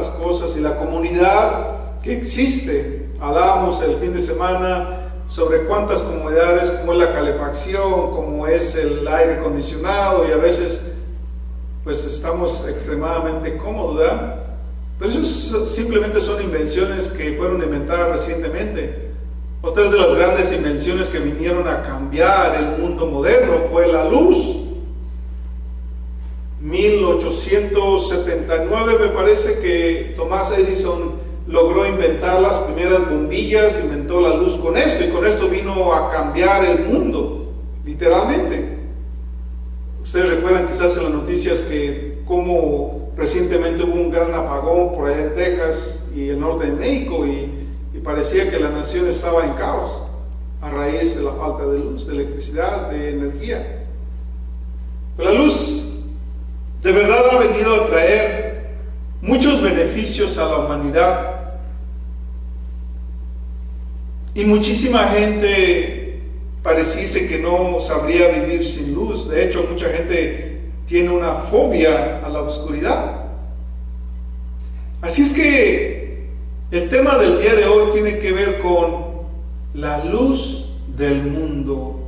las cosas y la comunidad que existe. Hablábamos el fin de semana sobre cuántas comodidades, como es la calefacción, como es el aire acondicionado, y a veces pues estamos extremadamente cómodos, ¿verdad? Pero eso simplemente son invenciones que fueron inventadas recientemente. Otras de las grandes invenciones que vinieron a cambiar el mundo moderno fue la luz. 1879 me parece que Thomas Edison logró inventar las primeras bombillas, inventó la luz con esto, y con esto vino a cambiar el mundo, literalmente. Ustedes recuerdan quizás en las noticias que como recientemente hubo un gran apagón por allá en Texas y el norte de México, y parecía que la nación estaba en caos a raíz de la falta de luz, de electricidad, de energía. Pero la luz de verdad ha venido a traer muchos beneficios a la humanidad, y muchísima gente pareciese que no sabría vivir sin luz. De hecho, mucha gente tiene una fobia a la oscuridad. Así es que el tema del día de hoy tiene que ver con la luz del mundo,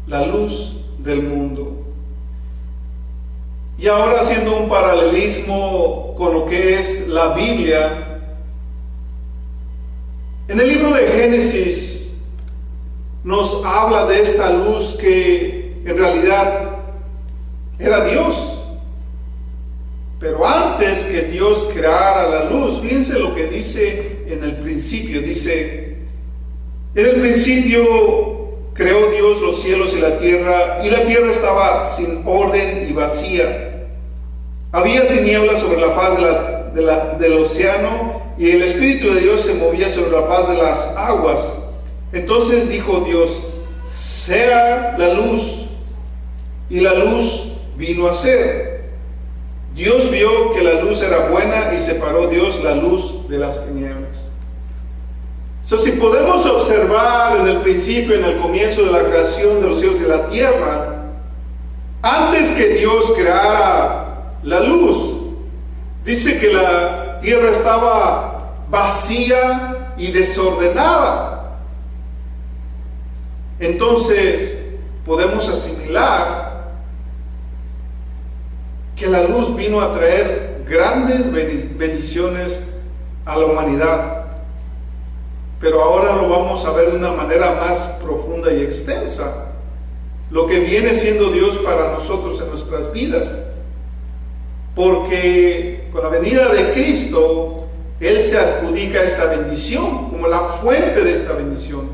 la luz del mundo. Y ahora, haciendo un paralelismo con lo que es la Biblia, en el libro de Génesis nos habla de esta luz que en realidad era Dios. Pero antes que Dios creara la luz, fíjense lo que dice en el principio. Dice: en el principio creó Dios los cielos y la tierra estaba sin orden y vacía. Había tinieblas sobre la faz del océano, y el Espíritu de Dios se movía sobre la faz de las aguas. Entonces dijo Dios: sea la luz, y la luz vino a ser. Dios vio que la luz era buena, y separó Dios la luz de las tinieblas. Si podemos observar en el principio, en el comienzo de la creación de los cielos y la tierra, antes que Dios creara la luz, dice que la tierra estaba vacía y desordenada. Entonces podemos asimilar que la luz vino a traer grandes bendiciones a la humanidad. Pero ahora lo vamos a ver de una manera más profunda y extensa, lo que viene siendo Dios para nosotros en nuestras vidas. Porque con la venida de Cristo, Él se adjudica esta bendición como la fuente de esta bendición.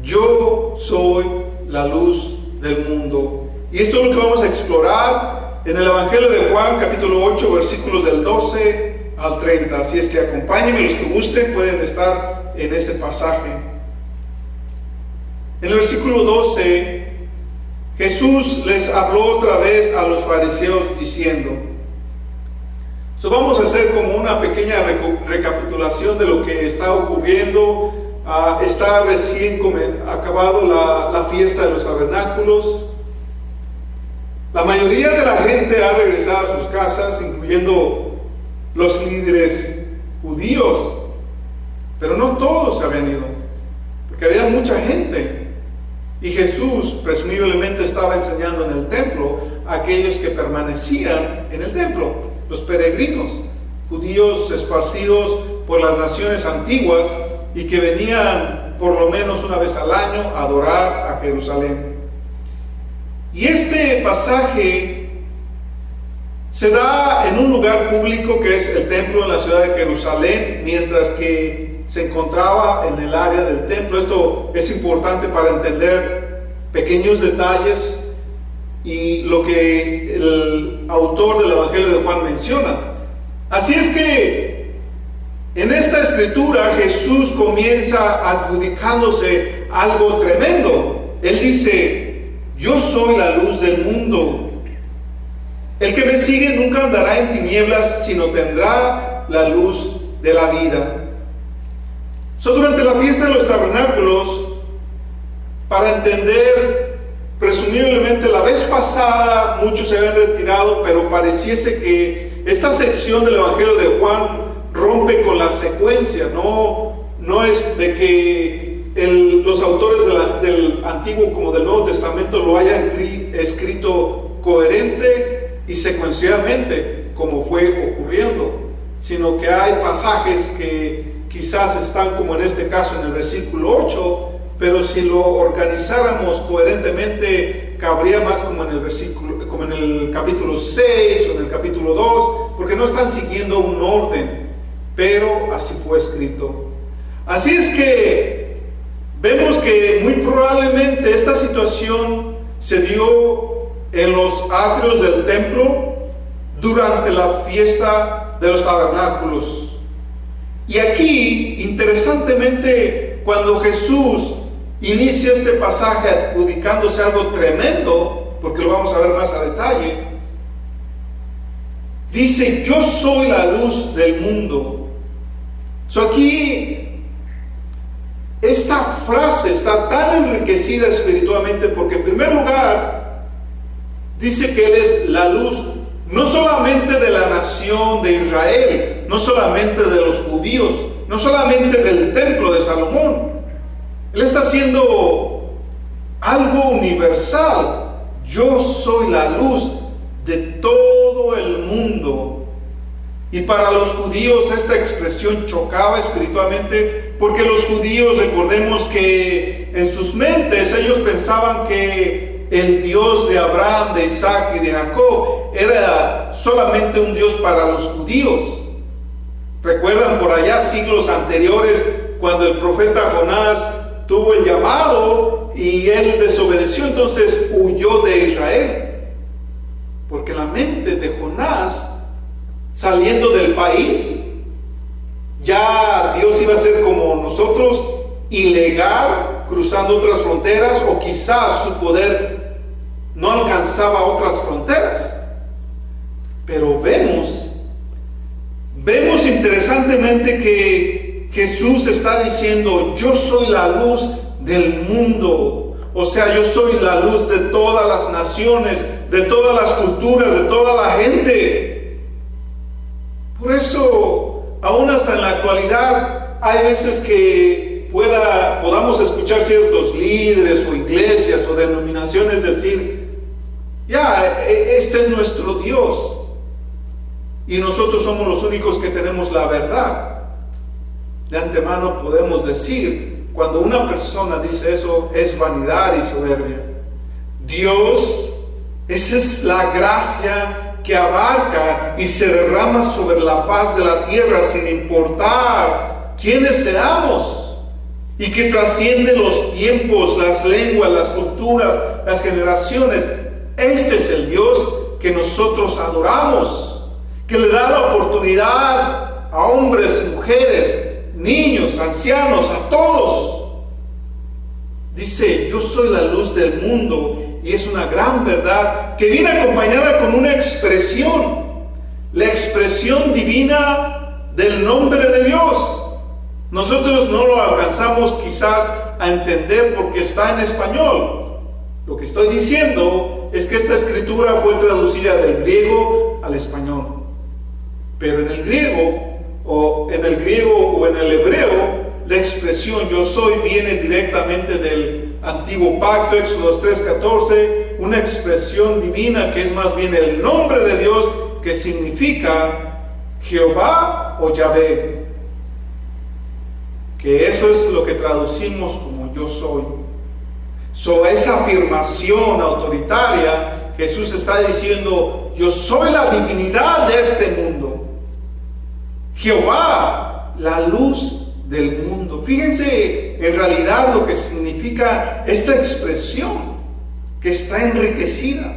Yo soy la luz del mundo. Y esto es lo que vamos a explorar en el Evangelio de Juan, capítulo 8, versículos del 12 al 30. Así es que acompáñenme, los que gusten pueden estar en ese pasaje. En el versículo 12, Jesús les habló otra vez a los fariseos diciendo: vamos a hacer como una pequeña recapitulación de lo que está ocurriendo. Está recién acabado la fiesta de los tabernáculos. La mayoría de la gente ha regresado a sus casas, incluyendo los líderes judíos, pero no todos se habían ido, porque había mucha gente, y Jesús presumiblemente estaba enseñando en el templo a aquellos que permanecían en el templo, los peregrinos, judíos esparcidos por las naciones antiguas y que venían por lo menos una vez al año a adorar a Jerusalén. Y este pasaje se da en un lugar público que es el templo en la ciudad de Jerusalén, mientras que se encontraba en el área del templo. Esto es importante para entender pequeños detalles y lo que el autor del Evangelio de Juan menciona. Así es que en esta escritura Jesús comienza adjudicándose algo tremendo. Él dice: yo soy la luz del mundo. El que me sigue nunca andará en tinieblas, sino tendrá la luz de la vida. Durante la fiesta de los tabernáculos, para entender, presumiblemente la vez pasada muchos se habían retirado, pero pareciese que esta sección del Evangelio de Juan rompe con la secuencia, no es de que los autores del Antiguo como del Nuevo Testamento lo hayan escrito coherente y secuencialmente como fue ocurriendo, sino que hay pasajes que quizás están como en este caso en el versículo 8, pero si lo organizáramos coherentemente cabría más como en el capítulo 6 o en el capítulo 2, porque no están siguiendo un orden, pero así fue escrito. Así es que vemos que muy probablemente esta situación se dio en los atrios del templo durante la fiesta de los tabernáculos. Y aquí, interesantemente, cuando Jesús inicia este pasaje adjudicándose algo tremendo, porque lo vamos a ver más a detalle, dice: yo soy la luz del mundo. Aquí esta frase está tan enriquecida espiritualmente porque en primer lugar dice que Él es la luz no solamente de la nación de Israel, no solamente de los judíos, no solamente del templo de Salomón. Él está haciendo algo universal. Yo soy la luz de todo el mundo. Y para los judíos esta expresión chocaba espiritualmente, porque los judíos, recordemos que en sus mentes ellos pensaban que el Dios de Abraham, de Isaac y de Jacob era solamente un Dios para los judíos. Recuerdan por allá siglos anteriores cuando el profeta Jonás tuvo el llamado y él desobedeció, entonces huyó de Israel, porque la mente de Jonás, saliendo del país, ya Dios iba a ser como nosotros, ilegal, cruzando otras fronteras, o quizás su poder no alcanzaba otras fronteras. Pero vemos interesantemente que Jesús está diciendo: yo soy la luz del mundo. O sea, yo soy la luz de todas las naciones, de todas las culturas, de toda la gente. Por eso, aún hasta en la actualidad, hay veces que podamos escuchar ciertos líderes o iglesias o denominaciones decir: ya, este es nuestro Dios y nosotros somos los únicos que tenemos la verdad. De antemano podemos decir, cuando una persona dice eso, es vanidad y soberbia. Dios, esa es la gracia que abarca y se derrama sobre la faz de la tierra sin importar quiénes seamos, y que trasciende los tiempos, las lenguas, las culturas, las generaciones. Este es el Dios que nosotros adoramos, que le da la oportunidad a hombres, mujeres, niños, ancianos, a todos. Dice: yo soy la luz del mundo. Y es una gran verdad que viene acompañada con una expresión, la expresión divina del nombre de Dios. Nosotros no lo alcanzamos quizás a entender porque está en español. Lo que estoy diciendo es que esta escritura fue traducida del griego al español. Pero en el griego o en el hebreo, la expresión yo soy viene directamente del Antiguo Pacto, Éxodo 3:14, una expresión divina que es más bien el nombre de Dios, que significa Jehová o Yahvé, que eso es lo que traducimos como yo soy. Esa afirmación autoritaria, Jesús está diciendo: yo soy la divinidad de este mundo, Jehová, la luz del mundo. Fíjense en realidad lo que significa esta expresión, que está enriquecida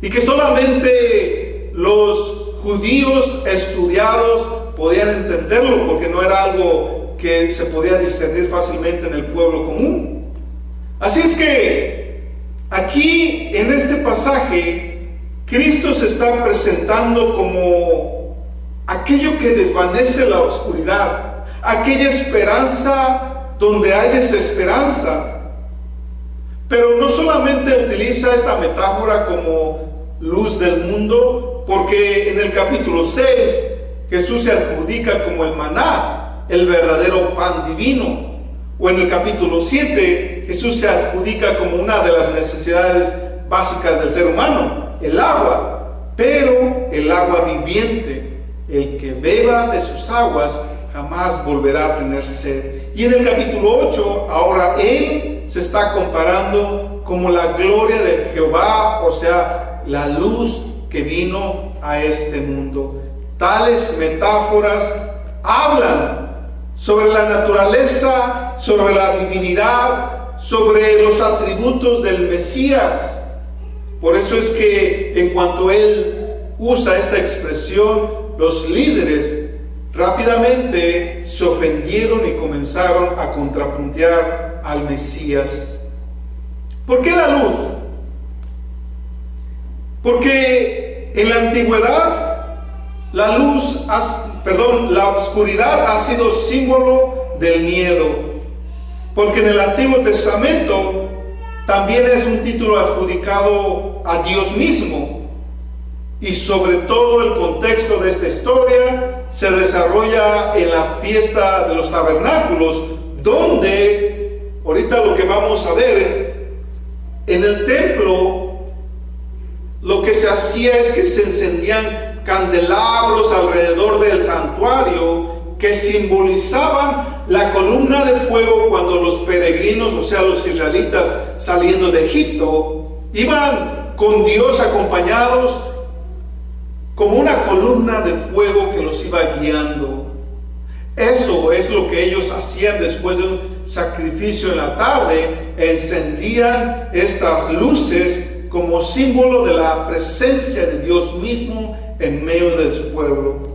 y que solamente los judíos estudiados podían entenderlo, porque no era algo que se podía discernir fácilmente en el pueblo común. Así es que aquí en este pasaje Cristo se está presentando como aquello que desvanece la oscuridad, aquella esperanza donde hay desesperanza. Pero no solamente utiliza esta metáfora como luz del mundo, porque en el capítulo 6 Jesús se adjudica como el maná, el verdadero pan divino. O en el capítulo 7, Jesús se adjudica como una de las necesidades básicas del ser humano, el agua, pero el agua viviente. El que beba de sus aguas jamás volverá a tener sed. Y en el capítulo 8, ahora Él se está comparando como la gloria de Jehová, o sea, la luz que vino a este mundo. Tales metáforas hablan sobre la naturaleza, sobre la divinidad, sobre los atributos del Mesías. Por eso es que en cuanto Él usa esta expresión, los líderes rápidamente se ofendieron y comenzaron a contrapuntear al Mesías. ¿Por qué la luz? Porque en la antigüedad la oscuridad ha sido símbolo del miedo. Porque en el Antiguo Testamento también es un título adjudicado a Dios mismo. Y sobre todo el contexto de esta historia se desarrolla en la fiesta de los tabernáculos, donde, ahorita lo que vamos a ver, en el templo, lo que se hacía es que se encendían candelabros alrededor del santuario que simbolizaban la columna de fuego cuando los peregrinos, o sea, los israelitas saliendo de Egipto, iban con Dios acompañados como una columna de fuego que los iba guiando. Eso es lo que ellos hacían después de un sacrificio en la tarde. Encendían estas luces como símbolo de la presencia de Dios mismo en medio de su pueblo.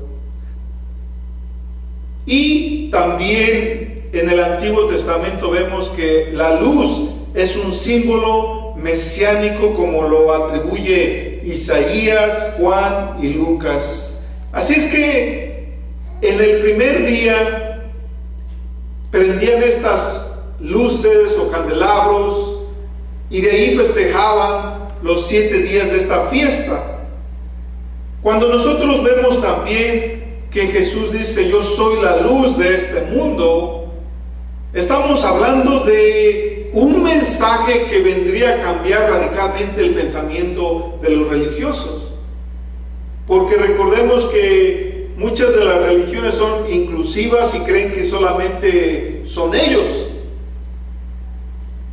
Y también en el Antiguo Testamento vemos que la luz es un símbolo mesiánico, como lo atribuye Isaías, Juan y Lucas. Así es que en el primer día prendían estas luces o candelabros y de ahí festejaban los 7 días de esta fiesta. Cuando nosotros vemos también que Jesús dice: yo soy la luz de este mundo, estamos hablando de un mensaje que vendría a cambiar radicalmente el pensamiento de los religiosos. Porque recordemos que muchas de las religiones son inclusivas y creen que solamente son ellos.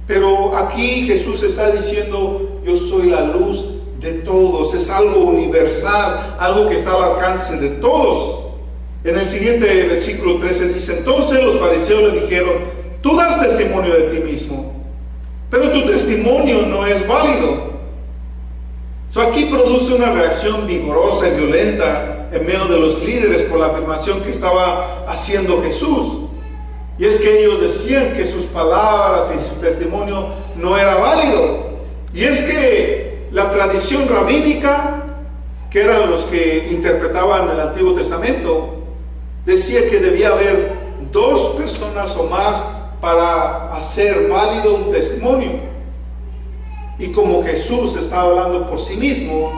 Pero aquí Jesús está diciendo: yo soy la luz de todos. Es algo universal, algo que está al alcance de todos. En el siguiente versículo 13 dice: entonces los fariseos le dijeron: tú das testimonio de ti mismo, pero tu testimonio no es válido. Aquí produce una reacción vigorosa y violenta en medio de los líderes por la afirmación que estaba haciendo Jesús. Y es que ellos decían que sus palabras y su testimonio no era válido. Y es que la tradición rabínica, que eran los que interpretaban el Antiguo Testamento, decía que debía haber 2 personas o más para hacer válido un testimonio. Y como Jesús estaba hablando por sí mismo,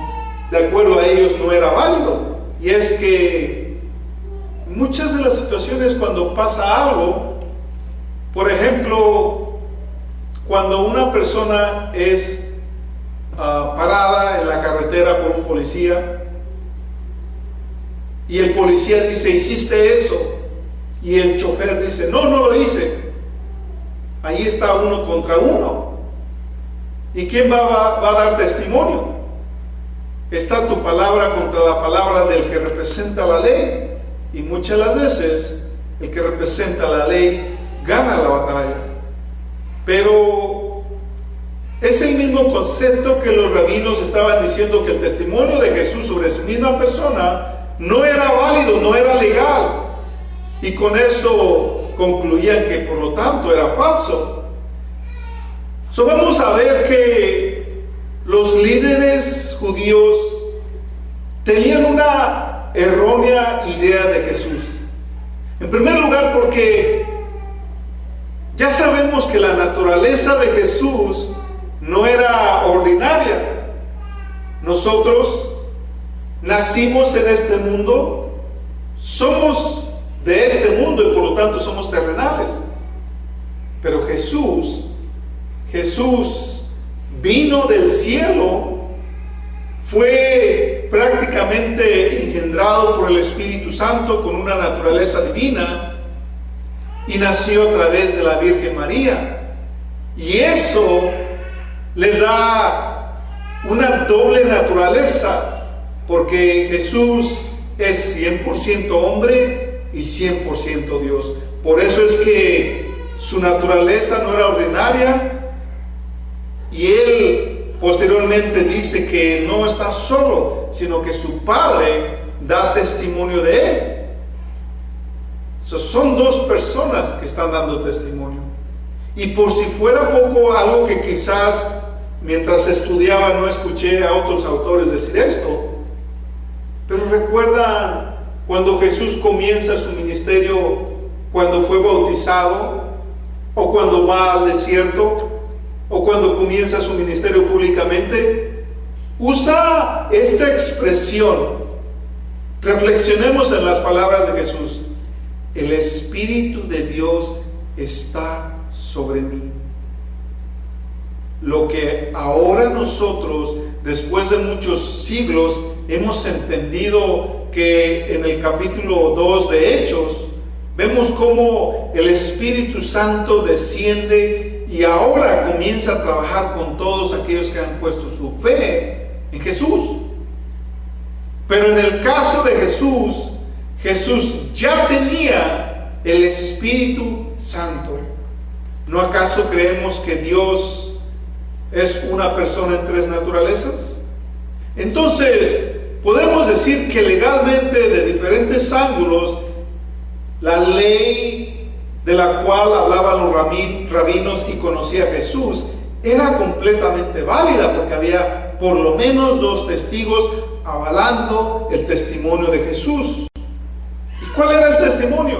de acuerdo a ellos no era válido. Y es que muchas de las situaciones cuando pasa algo, por ejemplo, cuando una persona es parada en la carretera por un policía y el policía dice: ¿hiciste eso? Y el chofer dice: no, no lo hice. Ahí está uno contra uno. ¿Y quién va a dar testimonio? Está tu palabra contra la palabra del que representa la ley. Y muchas de las veces el que representa la ley gana la batalla. Pero es el mismo concepto que los rabinos estaban diciendo, que el testimonio de Jesús sobre su misma persona no era válido, no era legal. Y con eso concluían que por lo tanto era falso. Vamos a ver que los líderes judíos tenían una errónea idea de Jesús. En primer lugar, porque ya sabemos que la naturaleza de Jesús no era ordinaria. Nosotros nacimos en este mundo, somos de este mundo y por lo tanto somos terrenales. Pero Jesús vino del cielo, fue prácticamente engendrado por el Espíritu Santo con una naturaleza divina y nació a través de la Virgen María. Y eso le da una doble naturaleza, porque Jesús es 100% hombre y 100% Dios. Por eso es que su naturaleza no era ordinaria, y él posteriormente dice que no está solo, sino que su Padre da testimonio de él. Son dos personas que están dando testimonio. Y por si fuera poco, algo que quizás mientras estudiaba no escuché a otros autores decir esto, pero recuerdan cuando Jesús comienza su ministerio, cuando fue bautizado, o cuando va al desierto, o cuando comienza su ministerio públicamente, usa esta expresión. Reflexionemos en las palabras de Jesús: el Espíritu de Dios está sobre mí. Lo que ahora nosotros, después de muchos siglos, hemos entendido que en el capítulo 2 de Hechos, vemos cómo el Espíritu Santo desciende y ahora comienza a trabajar con todos aquellos que han puesto su fe en Jesús. Pero en el caso de Jesús, Jesús ya tenía el Espíritu Santo. ¿No acaso creemos que Dios es una persona en tres naturalezas? Entonces, podemos decir que legalmente, de diferentes ángulos, la ley de la cual hablaban los rabinos y conocía Jesús era completamente válida, porque había por lo menos dos testigos avalando el testimonio de Jesús. ¿Y cuál era el testimonio?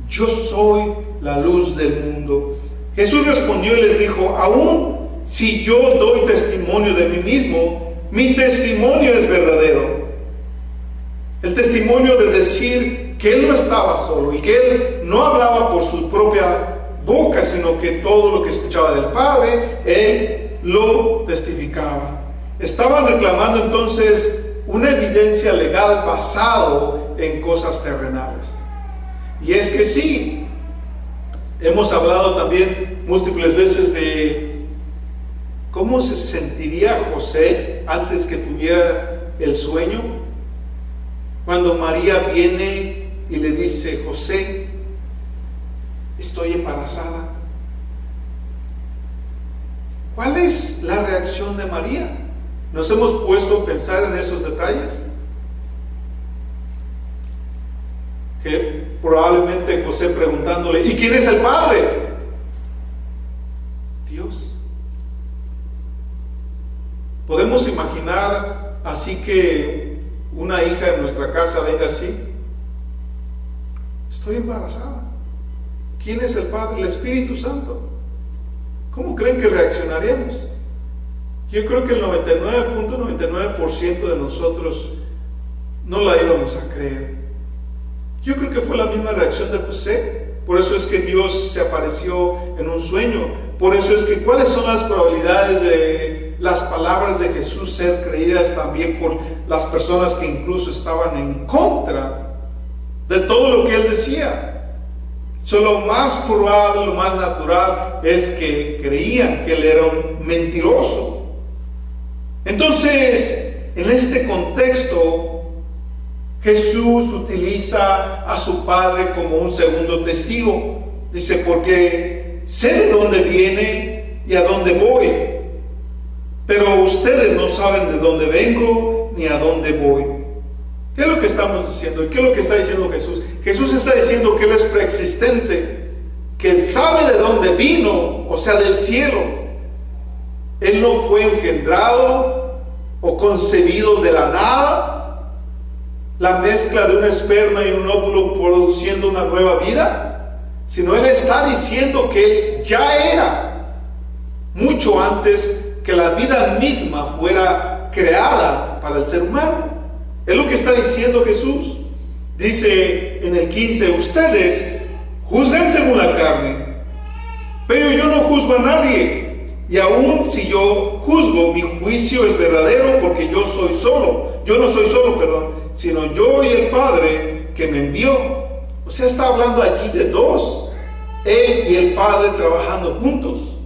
Yo soy la luz del mundo. Jesús respondió y les dijo: aún si yo doy testimonio de mí mismo, mi testimonio es verdadero. El testimonio de decir que él no estaba solo y que él no hablaba por su propia boca, sino que todo lo que escuchaba del Padre, él lo testificaba. Estaban reclamando entonces una evidencia legal basado en cosas terrenales. Y es que sí, hemos hablado también múltiples veces de cómo se sentiría José antes que tuviera el sueño, cuando María viene y le dice: José, estoy embarazada. ¿Cuál es la reacción de María? ¿Nos hemos puesto a pensar en esos detalles? Que probablemente José preguntándole: ¿y quién es el padre? Dios. Podemos imaginar así que una hija de nuestra casa venga así: estoy embarazada. ¿Quién es el padre? El Espíritu Santo. ¿Cómo creen que reaccionaríamos? Yo creo que el 99.99% de nosotros no la íbamos a creer. Yo creo que fue la misma reacción de José. Por eso es que Dios se apareció en un sueño. Por eso es que ¿cuáles son las probabilidades de las palabras de Jesús ser creídas también por las personas que incluso estaban en contra de todo lo que él decía? Lo más probable, lo más natural es que creían que él era un mentiroso. Entonces, en este contexto, Jesús utiliza a su Padre como un segundo testigo. Dice: porque sé de dónde viene y a dónde voy, pero ustedes no saben de dónde vengo ni a dónde voy. ¿Qué es lo que estamos diciendo? ¿Y qué es lo que está diciendo Jesús? Jesús está diciendo que Él es preexistente, que Él sabe de dónde vino, o sea, del cielo. Él no fue engendrado o concebido de la nada, la mezcla de un esperma y un óvulo produciendo una nueva vida, sino Él está diciendo que Él ya era mucho antes que la vida misma fuera creada para el ser humano. Es lo que está diciendo Jesús. Dice en el 15, ustedes juzgan según la carne, pero yo no juzgo a nadie. Y aun si yo juzgo, mi juicio es verdadero, porque yo no soy solo, sino yo y el Padre que me envió. O sea, está hablando allí de dos, Él y el Padre trabajando juntos.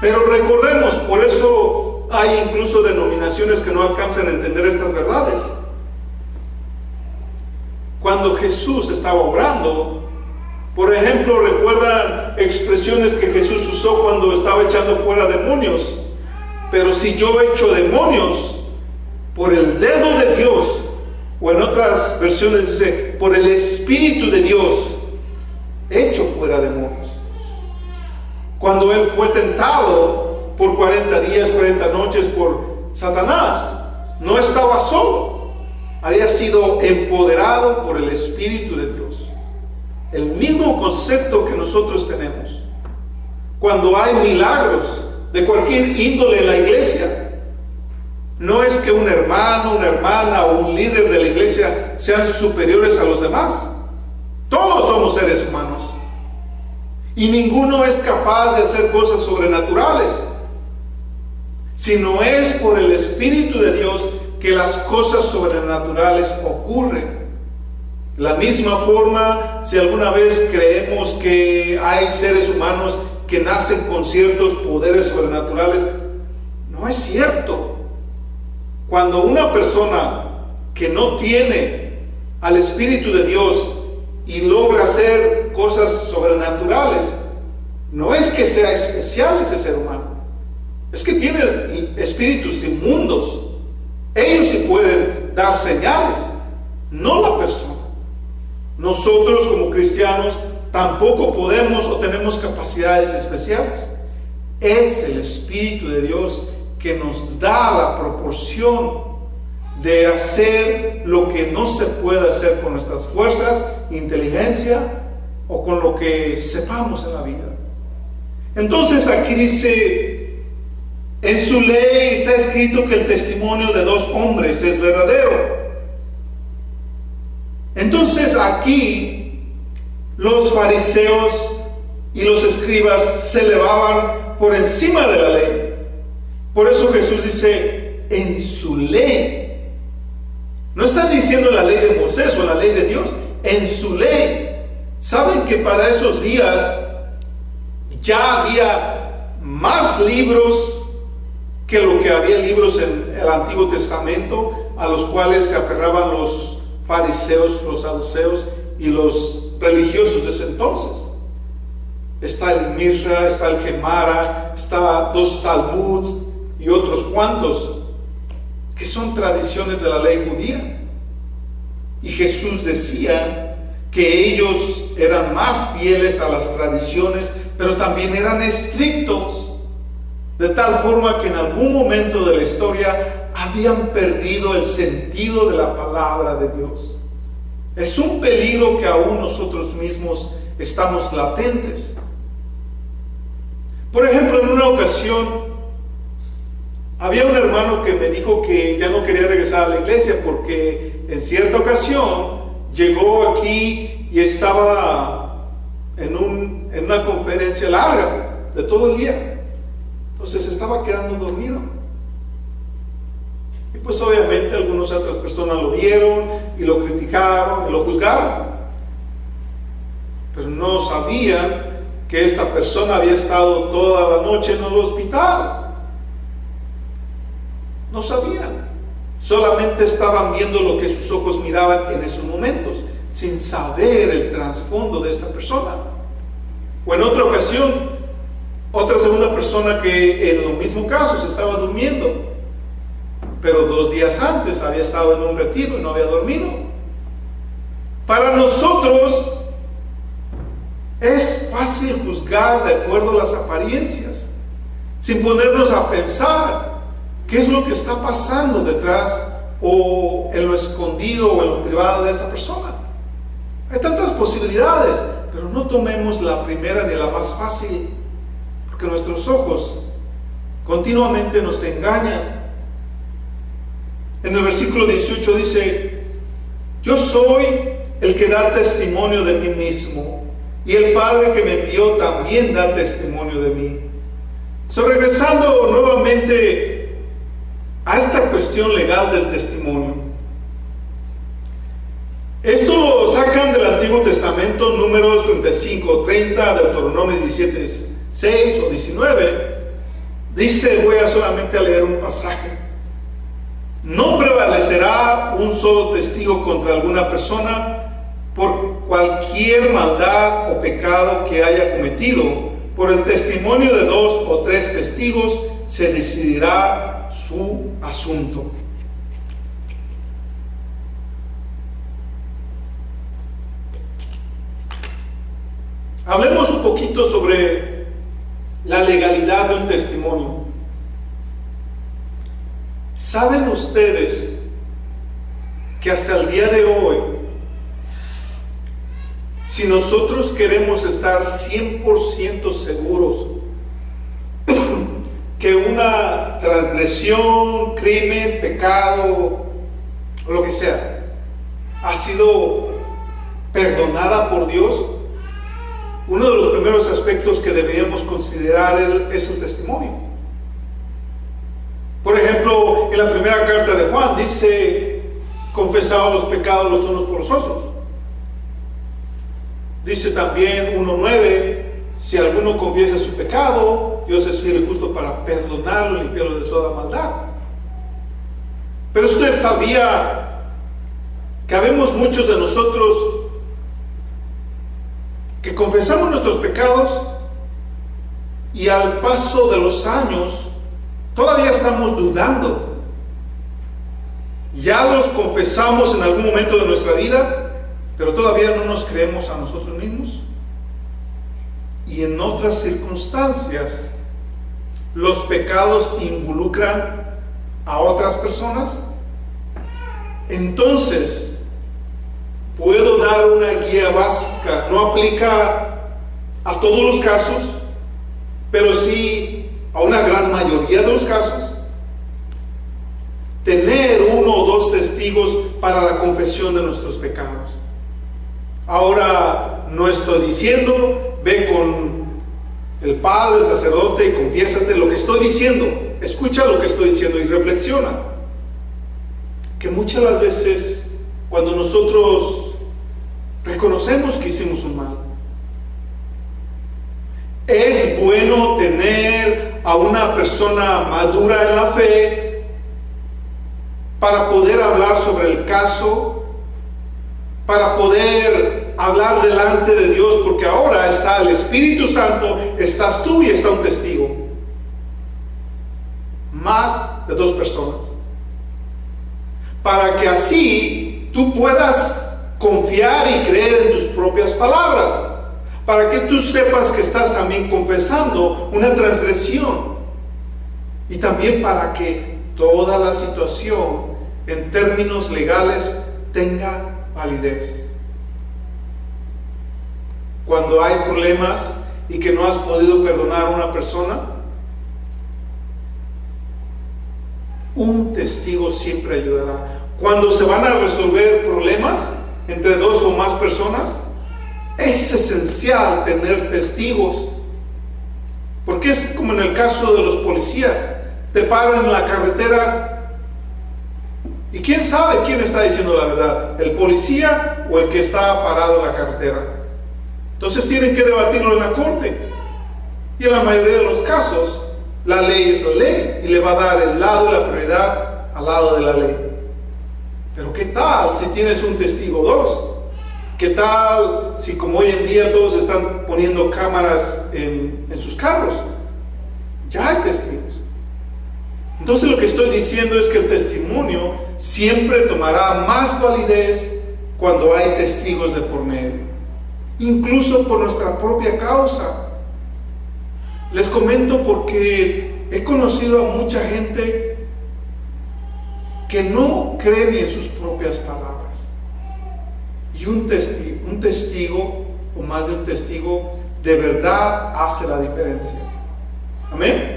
Pero recordemos, por eso hay incluso denominaciones que no alcanzan a entender estas verdades. Cuando Jesús estaba obrando, por ejemplo, recuerdan expresiones que Jesús usó cuando estaba echando fuera demonios. Pero si yo echo demonios por el dedo de Dios, o en otras versiones dice, por el Espíritu de Dios, echo fuera demonios. Cuando Él fue tentado por 40 días, 40 noches por Satanás, no estaba solo. Había sido empoderado por el Espíritu de Dios. El mismo concepto que nosotros tenemos. Cuando hay milagros de cualquier índole en la iglesia, no es que un hermano, una hermana o un líder de la iglesia sean superiores a los demás. Todos somos seres humanos. Y ninguno es capaz de hacer cosas sobrenaturales. Sino es por el Espíritu de Dios que las cosas sobrenaturales ocurren. De la misma forma, si alguna vez creemos que hay seres humanos que nacen con ciertos poderes sobrenaturales, no es cierto. Cuando una persona que no tiene al Espíritu de Dios y logra hacer cosas sobrenaturales, no es que sea especial ese ser humano, es que tiene espíritus inmundos. Ellos sí pueden dar señales, no la persona. Nosotros como cristianos tampoco podemos o tenemos capacidades especiales. Es el Espíritu de Dios que nos da la proporción de hacer lo que no se puede hacer con nuestras fuerzas, inteligencia o con lo que sepamos en la vida. Entonces aquí dice, en su ley está escrito que el testimonio de dos hombres es verdadero. Entonces aquí los fariseos y los escribas se elevaban por encima de la ley. Por eso Jesús dice, en su ley. No están diciendo la ley de Moisés o la ley de Dios, en su ley. ¿Saben que para esos días ya había más libros que lo que había libros en el Antiguo Testamento, a los cuales se aferraban los fariseos, los saduceos y los religiosos de ese entonces? Está el Mishra, está el Gemara, está dos Talmuds y otros cuantos que son tradiciones de la ley judía. Y Jesús decía que ellos eran más fieles a las tradiciones, pero también eran estrictos, de tal forma que en algún momento de la historia habían perdido el sentido de la palabra de Dios. Es un peligro que aún nosotros mismos estamos latentes. Por ejemplo, en una ocasión había un hermano que me dijo que ya no quería regresar a la iglesia porque en cierta ocasión llegó aquí y estaba en una conferencia larga de todo el día. Entonces estaba quedando dormido. Y pues obviamente algunas otras personas lo vieron y lo criticaron y lo juzgaron. Pero no sabían que esta persona había estado toda la noche en el hospital. No sabían. Solamente estaban viendo lo que sus ojos miraban en esos momentos, sin saber el trasfondo de esta persona. O en otra ocasión, otra segunda persona que en el mismo caso se estaba durmiendo, pero 2 días antes había estado en un retiro y no había dormido. Para nosotros es fácil juzgar de acuerdo a las apariencias, sin ponernos a pensar qué es lo que está pasando detrás o en lo escondido o en lo privado de esta persona. Hay tantas posibilidades, pero no tomemos la primera ni la más fácil, porque nuestros ojos continuamente nos engañan. En el versículo 18 dice, yo soy el que da testimonio de mí mismo, y el Padre que me envió también da testimonio de mí. Regresando nuevamente a esta cuestión legal del testimonio. Esto lo sacan del Antiguo Testamento, Números 35, 30, Deuteronomio 17, 6 o 19. Dice, voy a solamente leer un pasaje. No prevalecerá un solo testigo contra alguna persona por cualquier maldad o pecado que haya cometido. Por el testimonio de 2 o 3 testigos se decidirá su asunto. Hablemos un poquito sobre la legalidad de un testimonio. ¿Saben ustedes que hasta el día de hoy, si nosotros queremos estar 100% seguros que una transgresión, crimen, pecado, o lo que sea, ha sido perdonada por Dios, uno de los primeros aspectos que deberíamos considerar es el testimonio? Por ejemplo, en la primera carta de Juan dice, confesaos los pecados los unos por los otros. Dice también 1:9, si alguno confiesa su pecado, Dios es fiel y justo para perdonarlo y limpiarlo de toda maldad. Pero usted sabía que habemos muchos de nosotros que confesamos nuestros pecados y al paso de los años todavía estamos dudando. Ya los confesamos en algún momento de nuestra vida, pero todavía no nos creemos a nosotros mismos. Y en otras circunstancias, los pecados involucran a otras personas. Entonces, puedo dar una guía básica. No aplica a todos los casos, pero sí a una gran mayoría de los casos. Tener 1 o 2 testigos para la confesión de nuestros pecados. Ahora, no estoy diciendo, ve con el padre, el sacerdote y confiésate. Lo que estoy diciendo, escucha lo que estoy diciendo y reflexiona. Que muchas las veces, cuando nosotros reconocemos que hicimos un mal, es bueno tener a una persona madura en la fe para poder hablar sobre el caso, para poder hablar delante de Dios, porque ahora está el Espíritu Santo, estás tú y está un testigo. Más de 2 personas. Para que así tú puedas confiar y creer en tus propias palabras. Para que tú sepas que estás también confesando una transgresión. Y también para que toda la situación en términos legales tenga validez. Cuando hay problemas y que no has podido perdonar a una persona, un testigo siempre ayudará. Cuando se van a resolver problemas entre 2 o más personas, es esencial tener testigos, porque es como en el caso de los policías. Te paran en la carretera y quién sabe quién está diciendo la verdad, el policía o el que está parado en la carretera. Entonces tienen que debatirlo en la corte, y en la mayoría de los casos la ley es la ley y le va a dar el lado y la prioridad al lado de la ley. Pero ¿qué tal si tienes un testigo 2? ¿Qué tal si, como hoy en día todos están poniendo cámaras en sus carros? Ya hay testigos. Entonces lo que estoy diciendo es que el testimonio siempre tomará más validez cuando hay testigos de por medio, incluso por nuestra propia causa. Les comento porque he conocido a mucha gente que no cree ni en sus propias palabras. Y un testigo, o más de un testigo, de verdad hace la diferencia. Amén.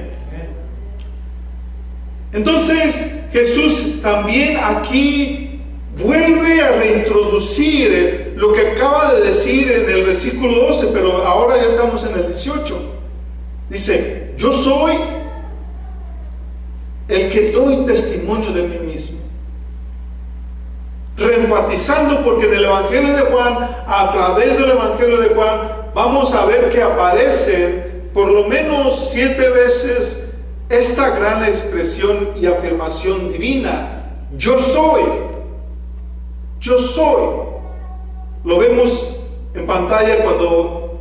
Entonces Jesús también aquí vuelve a reintroducir lo que acaba de decir en el versículo 12, pero ahora ya estamos en el 18. Dice, yo soy el que doy testimonio de mí mismo. Reenfatizando, porque en el Evangelio de Juan, a través del Evangelio de Juan, vamos a ver que aparecen por lo menos 7 veces esta gran expresión y afirmación divina. Yo soy. Yo soy. Lo vemos en pantalla cuando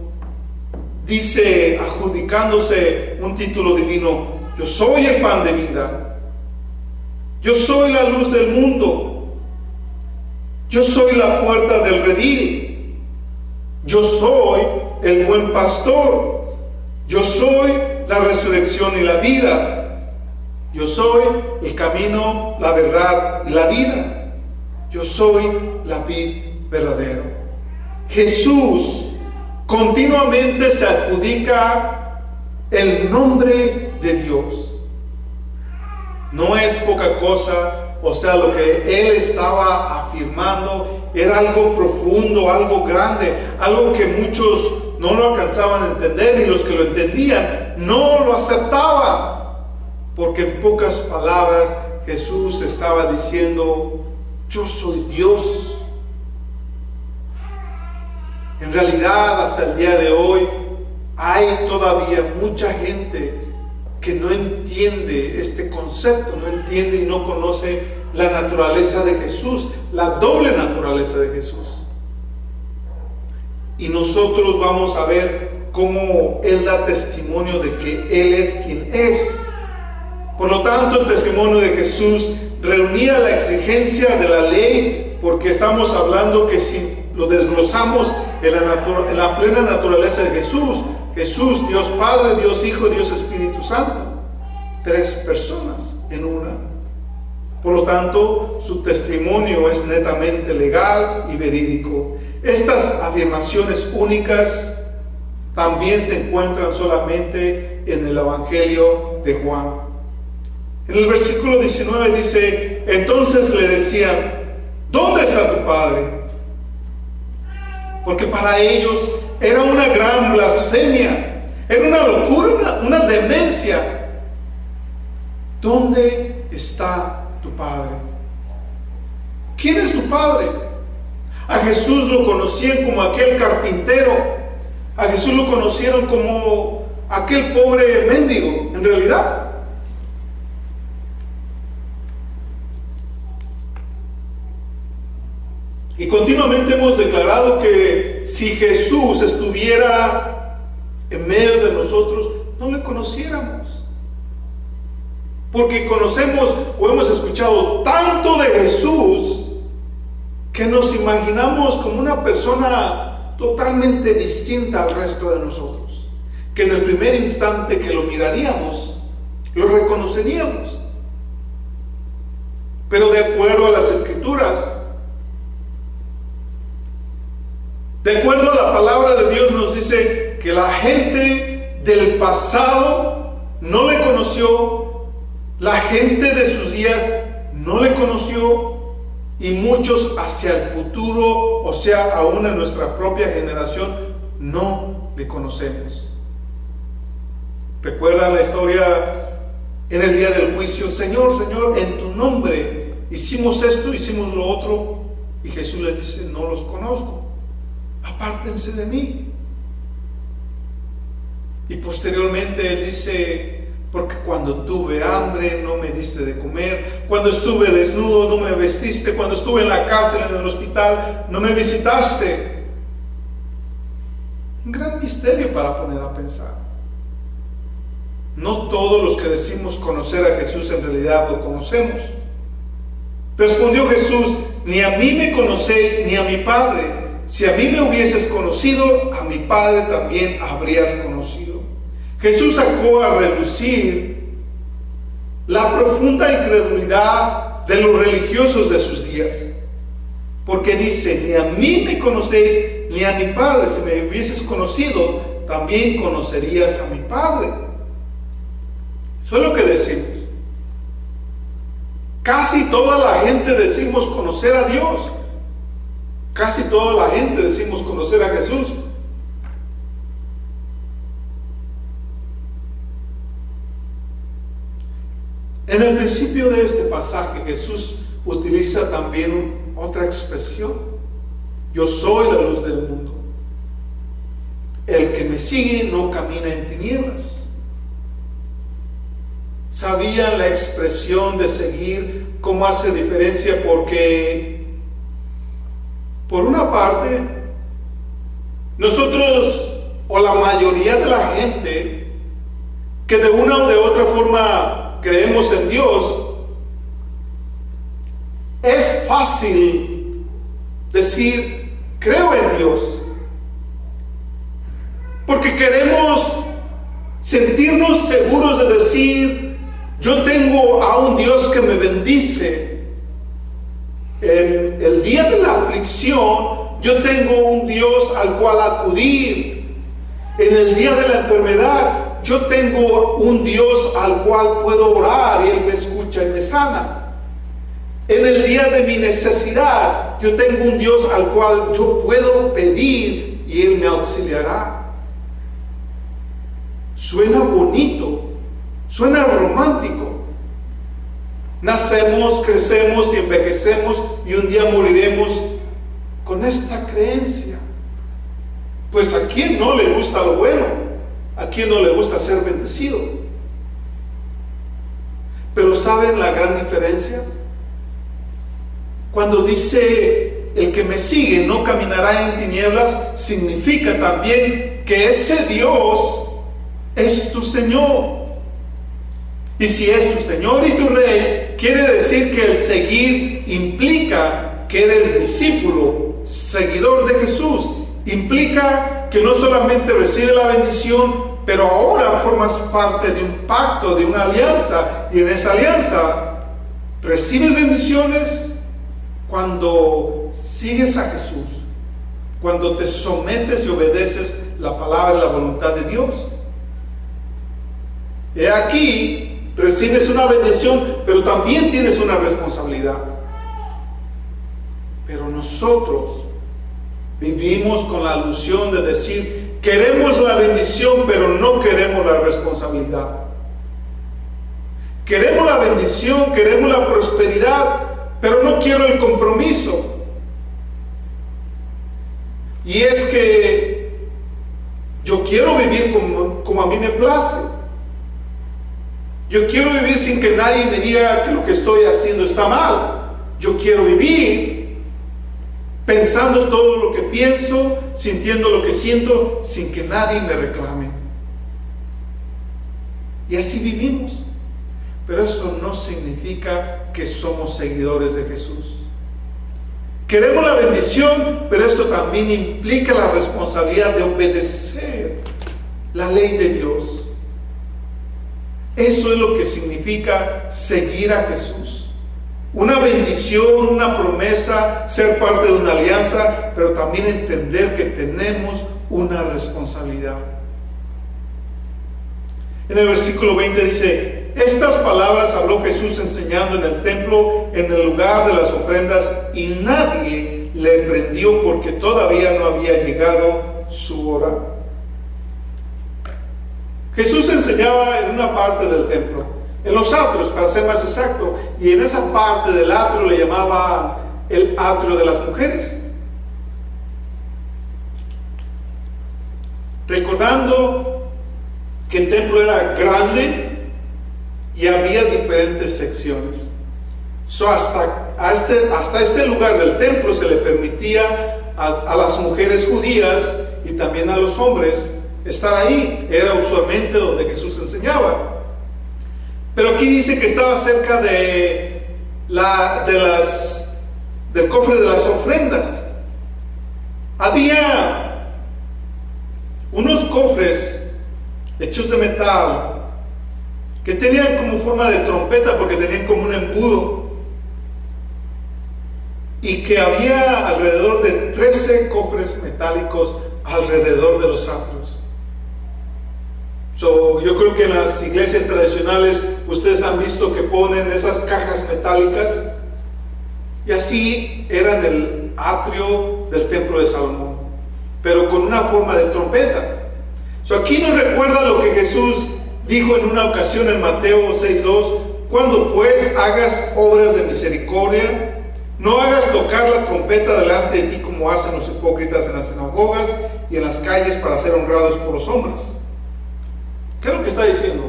dice, adjudicándose un título divino, yo soy el pan de vida. Yo soy la luz del mundo. Yo soy la puerta del redil. Yo soy el buen pastor. Yo soy la resurrección y la vida. Yo soy el camino, la verdad y la vida. Yo soy la vid verdadera. Jesús continuamente se adjudica el nombre de Dios. No es poca cosa. O sea, lo que él estaba afirmando era algo profundo, algo grande, algo que muchos no lo alcanzaban a entender, y los que lo entendían no lo aceptaban, porque en pocas palabras Jesús estaba diciendo, yo soy Dios. En realidad, hasta el día de hoy, hay todavía mucha gente que no entiende este concepto, no entiende y no conoce la naturaleza de Jesús, la doble naturaleza de Jesús. Y nosotros vamos a ver cómo Él da testimonio de que Él es quien es. Por lo tanto, el testimonio de Jesús reunía la exigencia de la ley, porque estamos hablando que si lo desglosamos en la plena naturaleza de Jesús, Jesús, Dios Padre, Dios Hijo, Dios Espíritu Santo, 3 personas en una. Por lo tanto, su testimonio es netamente legal y verídico. Estas afirmaciones únicas también se encuentran solamente en el Evangelio de Juan. En el versículo 19 dice, entonces le decían, ¿dónde está tu Padre? Porque para ellos era una gran blasfemia, era una locura, una demencia. ¿Dónde está tu Padre? ¿Quién es tu Padre? A Jesús lo conocían como aquel carpintero, a Jesús lo conocieron como aquel pobre mendigo, en realidad. Y continuamente hemos declarado que si Jesús estuviera en medio de nosotros, no le conociéramos. Porque conocemos o hemos escuchado tanto de Jesús que nos imaginamos como una persona totalmente distinta al resto de nosotros. Que en el primer instante que lo miraríamos, lo reconoceríamos. Pero de acuerdo a las Escrituras, de acuerdo a la palabra de Dios, nos dice que la gente del pasado no le conoció, la gente de sus días no le conoció, y muchos hacia el futuro, o sea, aún en nuestra propia generación, no le conocemos. ¿Recuerdan la historia en el día del juicio? Señor, Señor, en tu nombre hicimos esto, hicimos lo otro, y Jesús les dice, no los conozco. Apártense de mí. Y posteriormente Él dice, porque cuando tuve hambre no me diste de comer, cuando estuve desnudo no me vestiste, cuando estuve en la cárcel, en el hospital, no me visitaste. Un gran misterio para poner a pensar. No todos los que decimos conocer a Jesús en realidad lo conocemos. Respondió Jesús, ni a mí me conocéis ni a mi Padre. Si a mí me hubieses conocido, a mi Padre también habrías conocido. Jesús sacó a relucir la profunda incredulidad de los religiosos de sus días. Porque dice, ni a mí me conocéis, ni a mi Padre. Si me hubieses conocido, también conocerías a mi Padre. Eso es lo que decimos. Casi toda la gente decimos conocer a Dios. Casi toda la gente decimos conocer a Jesús. En el principio de este pasaje, Jesús utiliza también otra expresión. Yo soy la luz del mundo. El que me sigue no camina en tinieblas. ¿Sabían la expresión de seguir cómo hace diferencia? Porque, por una parte, nosotros, o la mayoría de la gente, que de una o de otra forma creemos en Dios, es fácil decir, creo en Dios, porque queremos sentirnos seguros de decir, yo tengo a un Dios que me bendice. En el día de la aflicción, yo tengo un Dios al cual acudir. En el día de la enfermedad, yo tengo un Dios al cual puedo orar y Él me escucha y me sana. En el día de mi necesidad, yo tengo un Dios al cual yo puedo pedir y Él me auxiliará. Suena bonito, suena romántico. Nacemos, crecemos y envejecemos y un día moriremos con esta creencia. Pues a quién no le gusta lo bueno, a quién no le gusta ser bendecido. Pero ¿saben la gran diferencia? Cuando dice el que me sigue no caminará en tinieblas, significa también que ese Dios es tu Señor. Y si es tu Señor y tu Rey, quiere decir que el seguir implica que eres discípulo, seguidor de Jesús. Implica que no solamente recibe la bendición, pero ahora formas parte de un pacto, de una alianza. Y en esa alianza recibes bendiciones cuando sigues a Jesús, cuando te sometes y obedeces la palabra y la voluntad de Dios. He aquí, recibes una bendición, pero también tienes una responsabilidad. Pero nosotros vivimos con la ilusión de decir, queremos la bendición, pero no queremos la responsabilidad. Queremos la bendición, queremos la prosperidad, pero no quiero el compromiso. Y es que yo quiero vivir como a mí me place. Yo quiero vivir sin que nadie me diga que lo que estoy haciendo está mal. Yo quiero vivir pensando todo lo que pienso, sintiendo lo que siento, sin que nadie me reclame. Y así vivimos. Pero eso no significa que somos seguidores de Jesús. Queremos la bendición, pero esto también implica la responsabilidad de obedecer la ley de Dios. Eso es lo que significa seguir a Jesús. Una bendición, una promesa, ser parte de una alianza, pero también entender que tenemos una responsabilidad. En el versículo 20 dice, estas palabras habló Jesús enseñando en el templo, en el lugar de las ofrendas, y nadie le prendió porque todavía no había llegado su hora. Jesús enseñaba en una parte del templo, en los atrios, para ser más exacto, y en esa parte del atrio le llamaban el atrio de las mujeres. Recordando que el templo era grande y había diferentes secciones. Hasta este lugar del templo se le permitía a las mujeres judías y también a los hombres estar ahí. Era usualmente donde Jesús enseñaba. Pero aquí dice que estaba cerca del cofre de las ofrendas. Había unos cofres hechos de metal que tenían como forma de trompeta porque tenían como un embudo, y que había alrededor de 13 cofres metálicos alrededor de los atrios. Yo creo que en las iglesias tradicionales ustedes han visto que ponen esas cajas metálicas, y así era en el atrio del templo de Salomón, pero con una forma de trompeta. Aquí nos recuerda lo que Jesús dijo en una ocasión en Mateo 6:2: cuando pues hagas obras de misericordia, no hagas tocar la trompeta delante de ti como hacen los hipócritas en las sinagogas y en las calles para ser honrados por los hombres. ¿Qué es lo que está diciendo?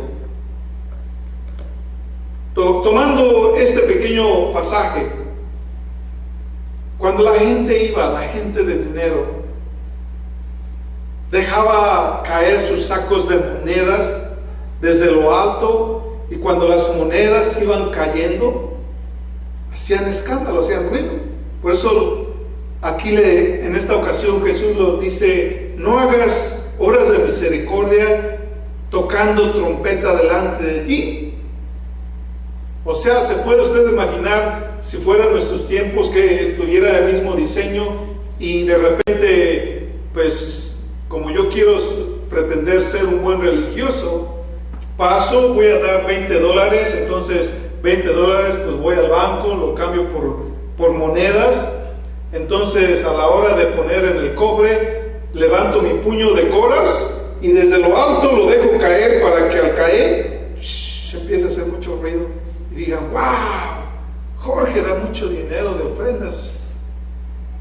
Tomando este pequeño pasaje, cuando la gente iba, la gente de dinero, dejaba caer sus sacos de monedas desde lo alto, y cuando las monedas iban cayendo, hacían escándalo, hacían ruido. Por eso aquí en esta ocasión Jesús lo dice: no hagas obras de misericordia tocando trompeta delante de ti. O sea, ¿se puede usted imaginar si fueran nuestros tiempos que estuviera el mismo diseño y de repente, pues, como yo quiero pretender ser un buen religioso, paso, voy a dar $20, entonces $20, pues voy al banco, lo cambio por monedas, entonces a la hora de poner en el cofre, levanto mi puño de coras y desde lo alto lo dejo caer para que al caer, empiece a hacer mucho ruido y digan: wow, Jorge da mucho dinero de ofrendas,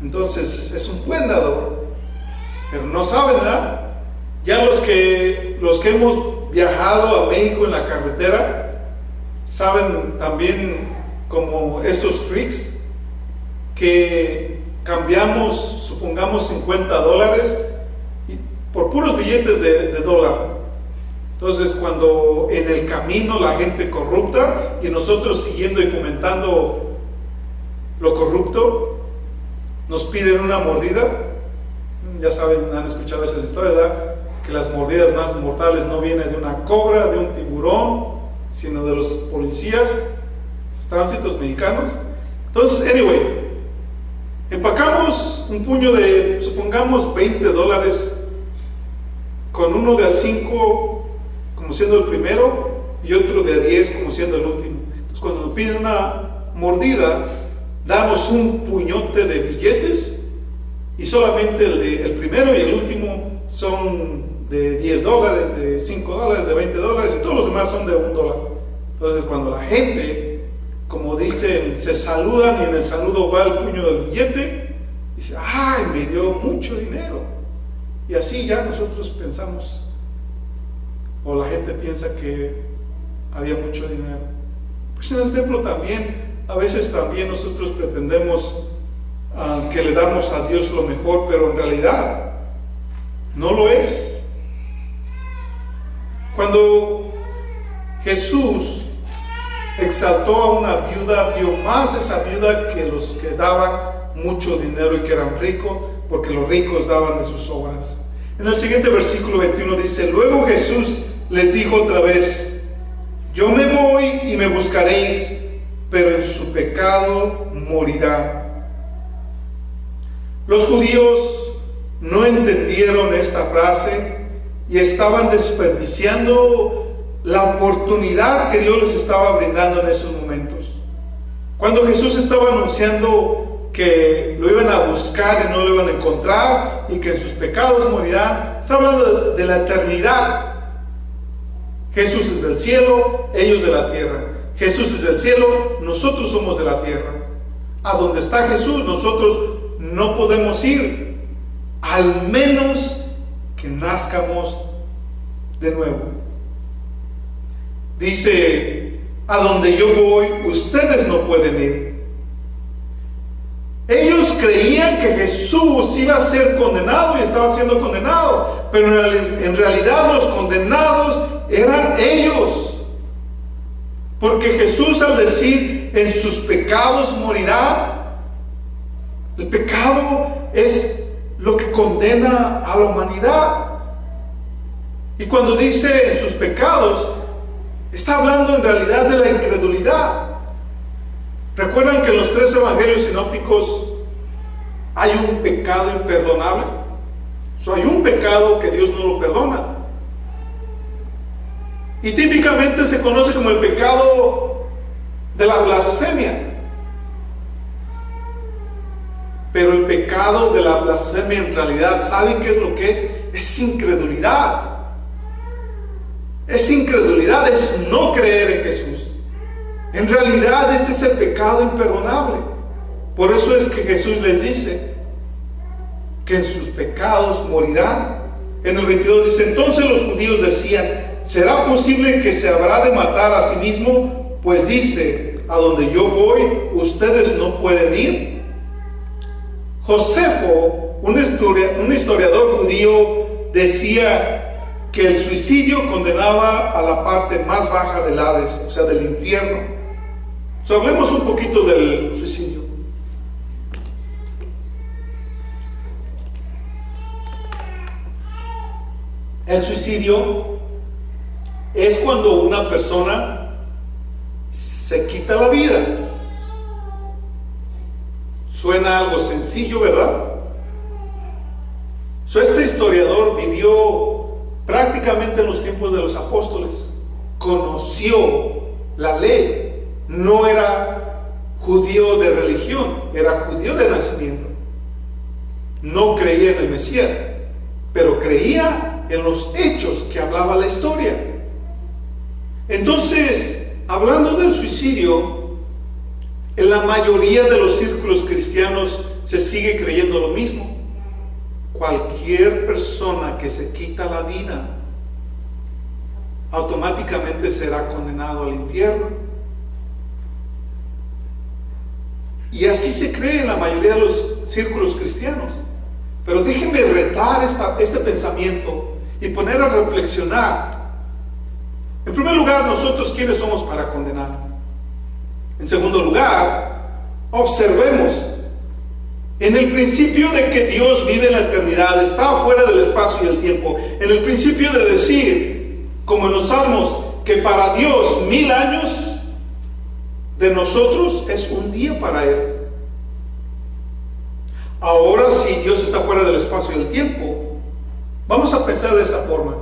entonces es un buen dador. Pero no saben, ¿verdad? Ya los que hemos viajado a México en la carretera saben también como estos tricks que cambiamos, supongamos $50 por puros billetes de dólar. Entonces, cuando en el camino la gente corrupta y nosotros siguiendo y fomentando lo corrupto, nos piden una mordida. Ya saben, han escuchado esas historias, ¿verdad? Que las mordidas más mortales no vienen de una cobra, de un tiburón, sino de los policías, los tránsitos mexicanos. Entonces, anyway, empacamos un puño de, supongamos, $20, con uno de a 5 como siendo el primero y otro de a 10 como siendo el último. Entonces, cuando nos piden una mordida, damos un puñote de billetes, y solamente el primero y el último son de $10, de $5, de $20, y todos los demás son de $1. Entonces, cuando la gente, como dicen, se saludan y en el saludo va el puño del billete, dice: ¡ay, me dio mucho dinero! Y así ya nosotros pensamos, o la gente piensa que había mucho dinero. Pues en el templo también, a veces también nosotros pretendemos que le damos a Dios lo mejor, pero en realidad no lo es. Cuando Jesús exaltó a una viuda, dio más esa viuda que los que daban mucho dinero y que eran ricos, porque los ricos daban de sus obras. En el siguiente versículo 21 dice: luego Jesús les dijo otra vez: yo me voy y me buscaréis, pero en su pecado morirá. Los judíos no entendieron esta frase y estaban desperdiciando la oportunidad que Dios les estaba brindando en esos momentos. Cuando Jesús estaba anunciando que lo iban a buscar y no lo iban a encontrar y que en sus pecados morirán, está hablando de la eternidad. Jesús es del cielo, ellos de la tierra. Jesús es del cielo, nosotros somos de la tierra. A donde está Jesús, nosotros no podemos ir, al menos que nazcamos de nuevo. Dice: a donde yo voy, ustedes no pueden ir. Ellos creían que Jesús iba a ser condenado y estaba siendo condenado, pero en realidad los condenados eran ellos. Porque Jesús, al decir en sus pecados morirá, el pecado es lo que condena a la humanidad. Y cuando dice en sus pecados, está hablando en realidad de la incredulidad. ¿Recuerdan que en los 3 evangelios sinópticos hay un pecado imperdonable? Hay un pecado que Dios no lo perdona. Y típicamente se conoce como el pecado de la blasfemia. Pero el pecado de la blasfemia en realidad, ¿saben qué es lo que es? Es incredulidad. Es incredulidad, es no creer en Jesús. En realidad este es el pecado imperdonable. Por eso es que Jesús les dice que en sus pecados morirán. En el 22 dice: entonces los judíos decían: ¿será posible que se habrá de matar a sí mismo? Pues dice: a donde yo voy, ustedes no pueden ir. Josefo, un historiador judío, decía que el suicidio condenaba a la parte más baja del Hades, o sea, del infierno. Hablemos un poquito del suicidio. El suicidio es cuando una persona se quita la vida. Suena algo sencillo, ¿verdad? Este historiador vivió prácticamente en los tiempos de los apóstoles. Conoció la ley. No era judío de religión, era judío de nacimiento. No creía en el Mesías, pero creía en los hechos que hablaba la historia. Entonces, hablando del suicidio, en la mayoría de los círculos cristianos se sigue creyendo lo mismo. Cualquier persona que se quita la vida automáticamente será condenado al infierno. Y así se cree en la mayoría de los círculos cristianos. Pero déjenme retar este pensamiento y poner a reflexionar. En primer lugar, nosotros, ¿quiénes somos para condenar? En segundo lugar, observemos. En el principio de que Dios vive en la eternidad, está fuera del espacio y el tiempo. En el principio de decir, como en los Salmos, que para Dios 1000 años de nosotros es un día para Él. Ahora, si Dios está fuera del espacio y el tiempo, vamos a pensar de esa forma.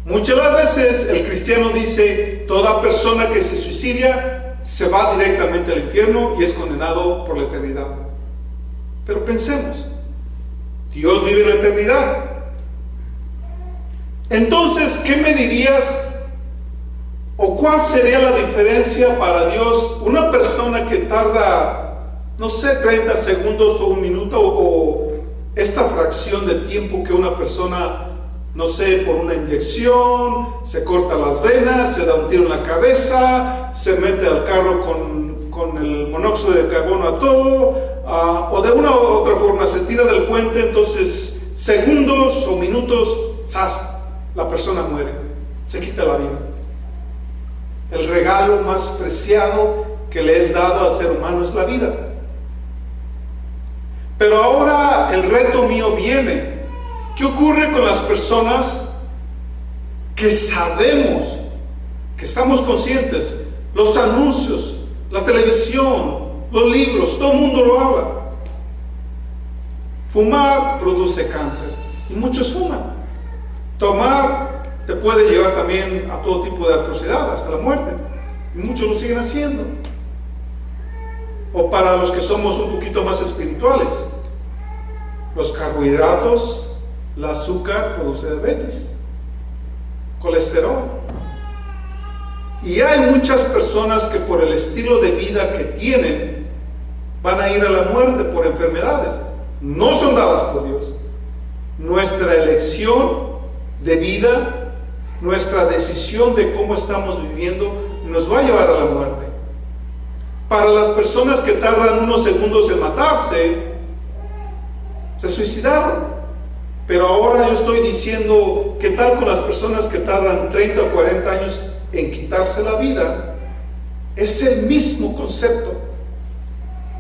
Muchas veces el cristiano dice: toda persona que se suicida se va directamente al infierno y es condenado por la eternidad. Pero pensemos, Dios vive en la eternidad. Entonces, ¿qué me dirías? ¿O cuál sería la diferencia para Dios? Una persona que tarda, no sé, 30 segundos o un minuto, o esta fracción de tiempo que una persona, no sé, por una inyección, se corta las venas, se da un tiro en la cabeza, se mete al carro con el monóxido de carbono a todo, o de una u otra forma se tira del puente, entonces segundos o minutos, ¡zas!, la persona muere, se quita la vida. El regalo más preciado que le es dado al ser humano es la vida. Pero ahora el reto mío viene. ¿Qué ocurre con las personas que sabemos, que estamos conscientes? Los anuncios, la televisión, los libros, todo el mundo lo habla. Fumar produce cáncer y muchos fuman. Tomar te puede llevar también a todo tipo de atrocidad, hasta la muerte, y muchos lo siguen haciendo. O para los que somos un poquito más espirituales, los carbohidratos, el azúcar produce diabetes, colesterol. Y hay muchas personas que por el estilo de vida que tienen van a ir a la muerte por enfermedades. No son dadas por Dios. Nuestra elección de vida, nuestra decisión de cómo estamos viviendo, nos va a llevar a la muerte. Para las personas que tardan unos segundos en matarse, se suicidaron. Pero ahora yo estoy diciendo, ¿qué tal con las personas que tardan 30 o 40 años en quitarse la vida? Es el mismo concepto.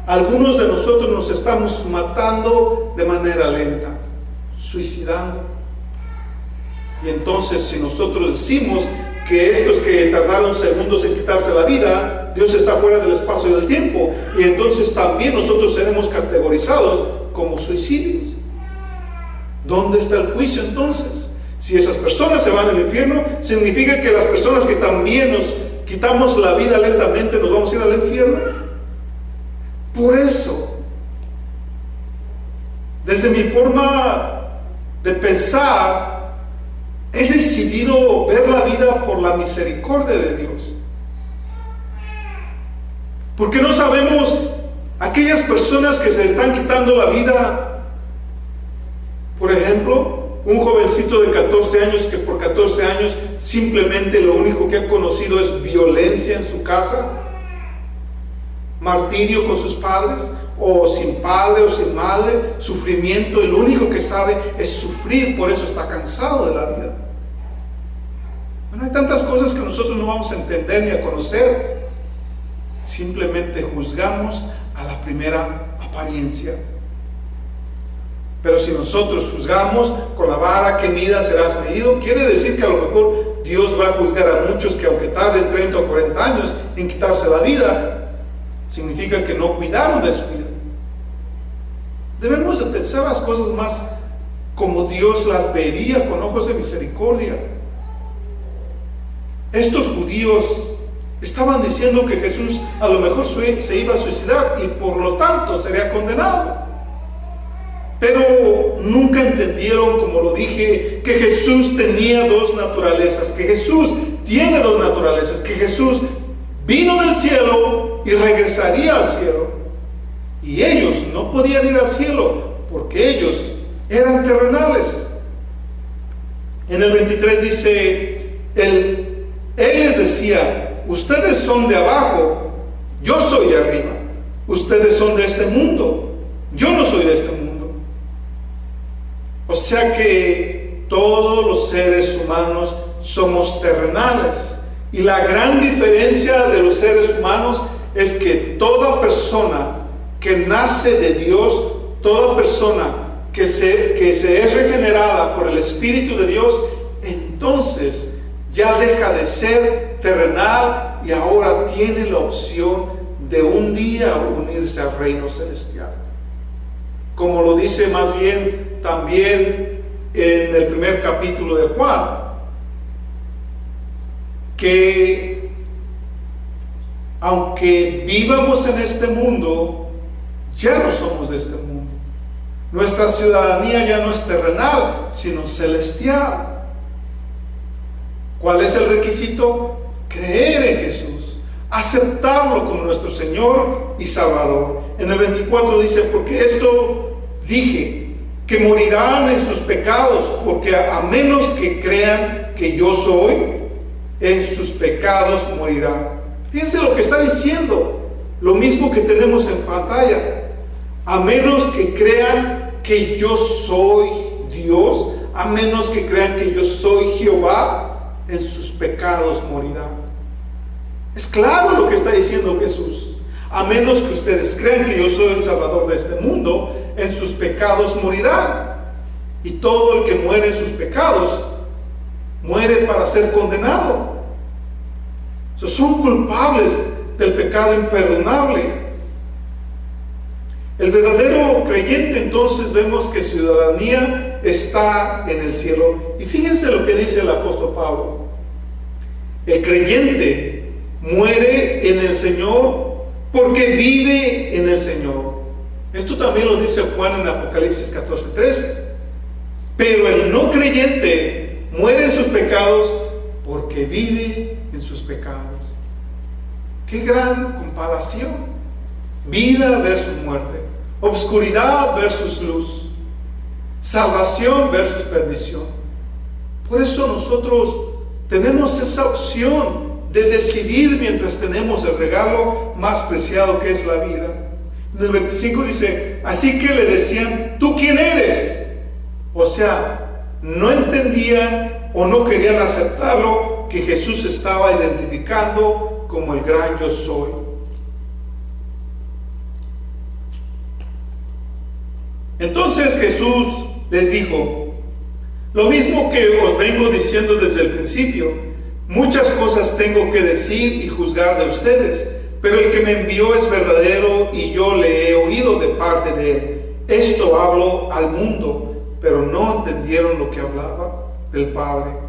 Algunos de nosotros nos estamos matando de manera lenta, suicidando. Y entonces, si nosotros decimos que estos que tardaron segundos en quitarse la vida, Dios está fuera del espacio y del tiempo, y entonces también nosotros seremos categorizados como suicidios. ¿Dónde está el juicio entonces? Si esas personas se van al infierno, ¿significa que las personas que también nos quitamos la vida lentamente nos vamos a ir al infierno? Por eso, desde mi forma de pensar, he decidido ver la vida por la misericordia de Dios. Porque no sabemos aquellas personas que se están quitando la vida. Por ejemplo, un jovencito de 14 años que por 14 años simplemente lo único que ha conocido es violencia en su casa, martirio con sus padres, o sin padre o sin madre, sufrimiento, y lo único que sabe es sufrir, por eso está cansado de la vida. Bueno, hay tantas cosas que nosotros no vamos a entender ni a conocer. Simplemente juzgamos a la primera apariencia. Pero si nosotros juzgamos con la vara que mida serás medido, quiere decir que a lo mejor Dios va a juzgar a muchos que aunque tarden 30 o 40 años en quitarse la vida, significa que no cuidaron de su vida. Debemos de pensar las cosas más como Dios las vería, con ojos de misericordia. Estos judíos estaban diciendo que Jesús a lo mejor se iba a suicidar y por lo tanto sería condenado. Pero nunca entendieron, como lo dije, que Jesús tenía dos naturalezas, que Jesús tiene dos naturalezas, que Jesús vino del cielo y regresaría al cielo. Y ellos no podían ir al cielo porque ellos eran terrenales. En el 23 dice, Él les decía, ustedes son de abajo, yo soy de arriba. Ustedes son de este mundo, yo no soy de este mundo. O sea que todos los seres humanos somos terrenales. Y la gran diferencia de los seres humanos es que toda persona que nace de Dios, toda persona que se es regenerada por el Espíritu de Dios, entonces ya deja de ser terrenal y ahora tiene la opción de un día unirse al reino celestial. Como lo dice más bien también en el primer capítulo de Juan, que aunque vivamos en este mundo, ya no somos de este mundo. Nuestra ciudadanía ya no es terrenal, sino celestial. ¿Cuál es el requisito? Creer en Jesús, aceptarlo como nuestro Señor y Salvador. En el 24 dice, porque esto dije, que morirán en sus pecados, porque a menos que crean que yo soy, en sus pecados morirán. Fíjense lo que está diciendo, lo mismo que tenemos en pantalla. A menos que crean que yo soy Dios, a menos que crean que yo soy Jehová, en sus pecados morirán. Es claro lo que está diciendo Jesús. A menos que ustedes crean que yo soy el Salvador de este mundo, en sus pecados morirán. Y todo el que muere en sus pecados, muere para ser condenado. Son culpables del pecado imperdonable. El verdadero creyente, entonces, vemos que su ciudadanía está en el cielo. Y fíjense lo que dice el apóstol Pablo. El creyente muere en el Señor porque vive en el Señor. Esto también lo dice Juan en Apocalipsis 14:13. Pero el no creyente muere en sus pecados porque vive en sus pecados. ¡Qué gran comparación! Vida versus muerte, obscuridad versus luz, salvación versus perdición. Por eso nosotros tenemos esa opción de decidir mientras tenemos el regalo más preciado que es la vida. En el 25 dice, así que le decían, ¿tú quién eres? O sea, no entendían o no querían aceptarlo, que Jesús estaba identificando como el gran yo soy. Entonces Jesús les dijo, lo mismo que os vengo diciendo desde el principio, muchas cosas tengo que decir y juzgar de ustedes, pero el que me envió es verdadero y yo le he oído de parte de él. Esto hablo al mundo, pero no entendieron lo que hablaba del Padre.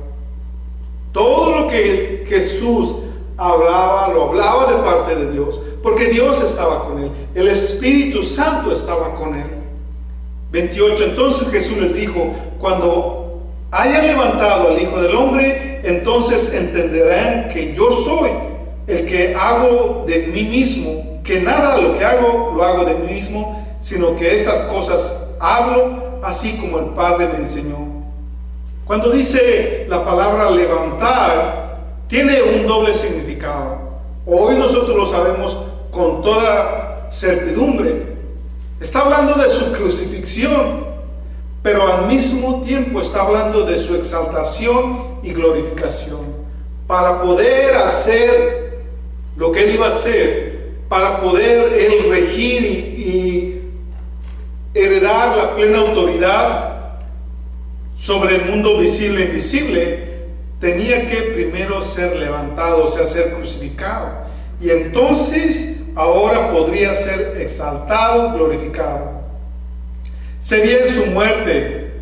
Todo lo que Jesús hablaba, lo hablaba de parte de Dios, porque Dios estaba con él, el Espíritu Santo estaba con él. 28. Entonces Jesús les dijo: cuando hayan levantado al Hijo del Hombre, entonces entenderán que yo soy el que hago de mí mismo, que nada de lo que hago lo hago de mí mismo, sino que estas cosas hablo así como el Padre me enseñó. Cuando dice la palabra levantar, tiene un doble significado. Hoy nosotros lo sabemos con toda certidumbre. Está hablando de su crucifixión, pero al mismo tiempo está hablando de su exaltación y glorificación. Para poder hacer lo que él iba a hacer, para poder él regir y heredar la plena autoridad sobre el mundo visible e invisible, tenía que primero ser levantado, o sea, ser crucificado. Y entonces ahora podría ser exaltado, glorificado. Sería en su muerte,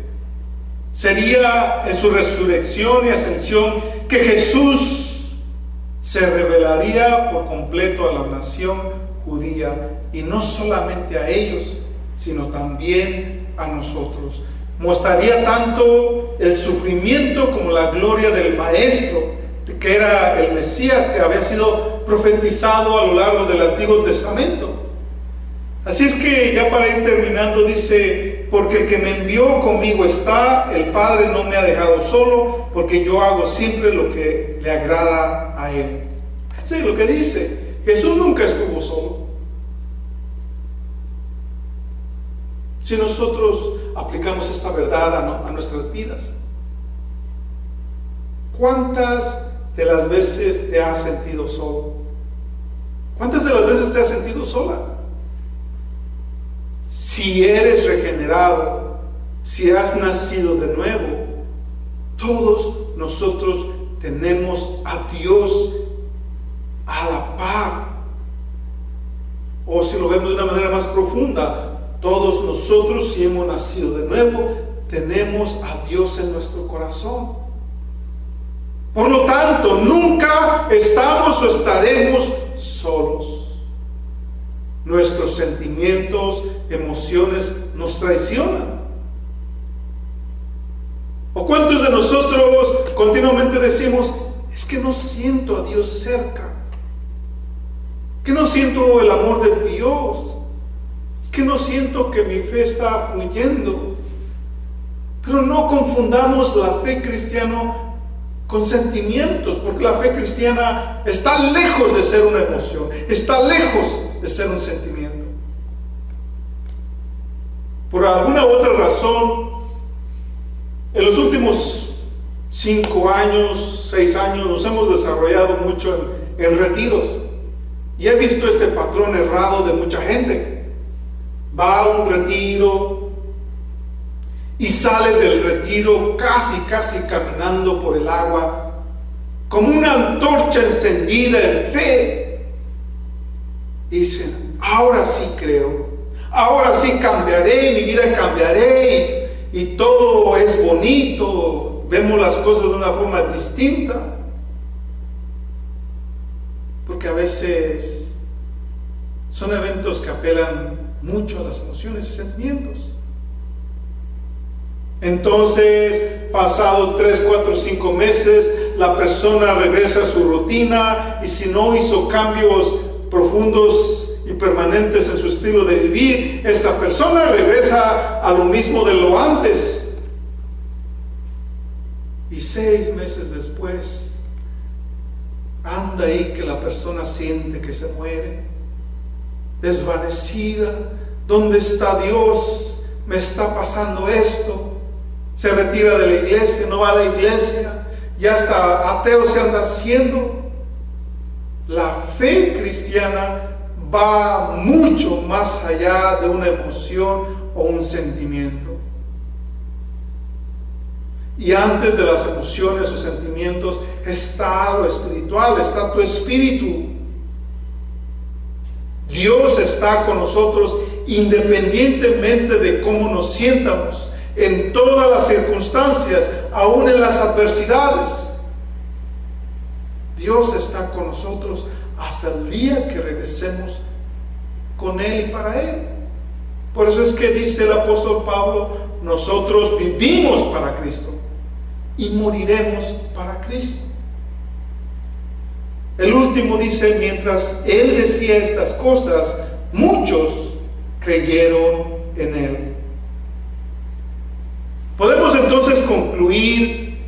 sería en su resurrección y ascensión que Jesús se revelaría por completo a la nación judía, y no solamente a ellos, sino también a nosotros. Mostraría tanto el sufrimiento como la gloria del Maestro, que era el Mesías, que había sido profetizado a lo largo del Antiguo Testamento. Así es que ya para ir terminando dice: porque el que me envió conmigo está, el Padre no me ha dejado solo, porque yo hago siempre lo que le agrada a Él. Eso es lo que dice. Jesús nunca estuvo solo. Si nosotros aplicamos esta verdad a nuestras vidas, ¿cuántas de las veces te has sentido solo? ¿Cuántas de las veces te has sentido sola? Si eres regenerado, si has nacido de nuevo, todos nosotros tenemos a Dios a la par. O si lo vemos de una manera más profunda, todos nosotros, si hemos nacido de nuevo, tenemos a Dios en nuestro corazón. Por lo tanto, nunca estamos o estaremos solos. Nuestros sentimientos, emociones nos traicionan. ¿O cuántos de nosotros continuamente decimos: es que no siento a Dios cerca, que no siento el amor de Dios, es que no siento que mi fe está fluyendo? Pero no confundamos la fe cristiana con sentimientos, porque la fe cristiana está lejos de ser una emoción, está lejos de ser un sentimiento. Por alguna u otra razón, en los últimos 5 años, 6 años, nos hemos desarrollado mucho en retiros, y he visto este patrón errado de mucha gente. Va a un retiro y sale del retiro casi caminando por el agua, como una antorcha encendida en fe. Y dicen: ahora sí creo, ahora sí cambiaré, mi vida cambiaré, y todo es bonito, vemos las cosas de una forma distinta. Porque a veces son eventos que apelan mucho a las emociones y sentimientos. Entonces, pasado 3, 4, 5 meses, la persona regresa a su rutina, y si no hizo cambios profundos y permanentes en su estilo de vivir, esa persona regresa a lo mismo de lo antes. Y 6 meses después, anda ahí que la persona siente que se muere, desvanecida. ¿Dónde está Dios? Me está pasando esto. Se retira de la iglesia, no va a la iglesia, ya hasta ateo se anda haciendo. La fe cristiana va mucho más allá de una emoción o un sentimiento. Y antes de las emociones o sentimientos está lo espiritual, está tu espíritu. Dios está con nosotros independientemente de cómo nos sientamos, en todas las circunstancias, aún en las adversidades. Dios está con nosotros hasta el día que regresemos con Él y para Él. Por eso es que dice el apóstol Pablo, nosotros vivimos para Cristo y moriremos para Cristo. El último dice, mientras él decía estas cosas, muchos creyeron en él. Podemos entonces concluir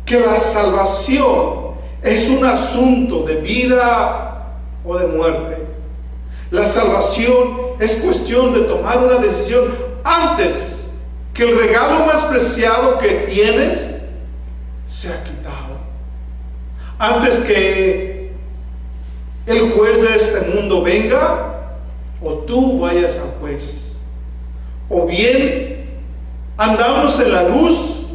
que la salvación es un asunto de vida o de muerte. La salvación es cuestión de tomar una decisión antes que el regalo más preciado que tienes sea quitado. Antes que el juez de este mundo venga o tú vayas al juez. O bien andamos en la luz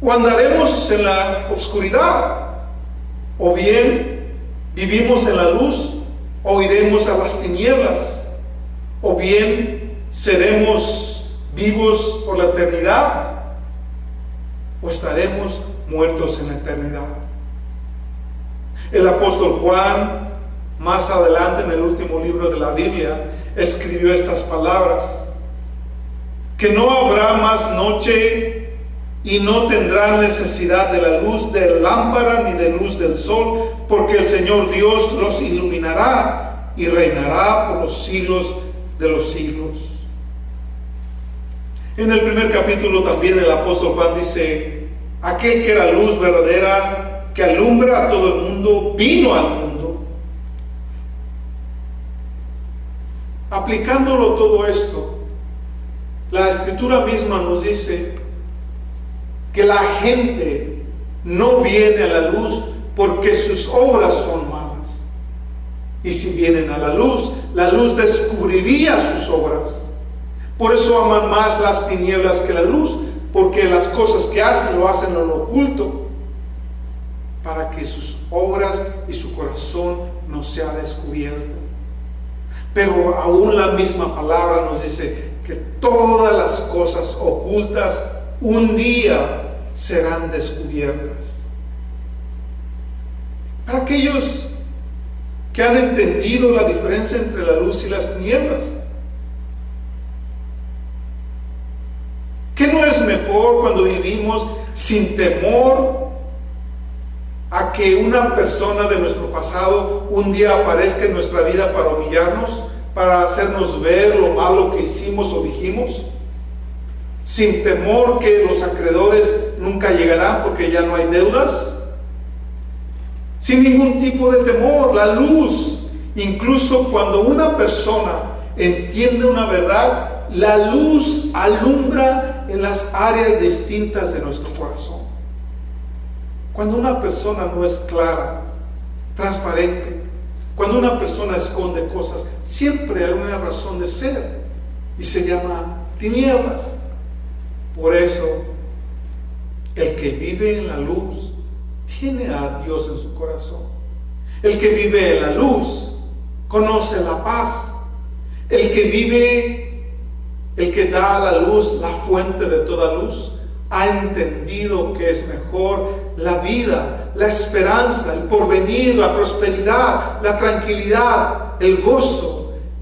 o andaremos en la oscuridad. O bien vivimos en la luz o iremos a las tinieblas, o bien seremos vivos por la eternidad, o estaremos muertos en la eternidad. El apóstol Juan, más adelante en el último libro de la Biblia, escribió estas palabras: que no habrá más noche y no tendrá necesidad de la luz de lámpara ni de luz del sol, porque el Señor Dios los iluminará y reinará por los siglos de los siglos. En el primer capítulo también el apóstol Juan dice: aquel que era luz verdadera, que alumbra a todo el mundo, vino al mundo. Aplicándolo todo esto, la Escritura misma nos dice que la gente no viene a la luz porque sus obras son malas. Y si vienen a la luz descubriría sus obras. Por eso aman más las tinieblas que la luz, porque las cosas que hacen lo hacen en lo oculto, para que sus obras y su corazón no sea descubierto. Pero aún la misma palabra nos dice que todas las cosas ocultas un día serán descubiertas. Para aquellos que han entendido la diferencia entre la luz y las tinieblas, ¿qué no es mejor cuando vivimos sin temor a que una persona de nuestro pasado un día aparezca en nuestra vida para humillarnos, para hacernos ver lo malo que hicimos o dijimos? Sin temor que los acreedores nunca llegarán porque ya no hay deudas. Sin ningún tipo de temor, la luz. Incluso cuando una persona entiende una verdad, la luz alumbra en las áreas distintas de nuestro corazón. Cuando una persona no es clara, transparente, cuando una persona esconde cosas, siempre hay una razón de ser y se llama tinieblas. Por eso, el que vive en la luz tiene a Dios en su corazón. El que vive en la luz conoce la paz. El que da a la luz, la fuente de toda luz, ha entendido que es mejor la vida, la esperanza, el porvenir, la prosperidad, la tranquilidad, el gozo,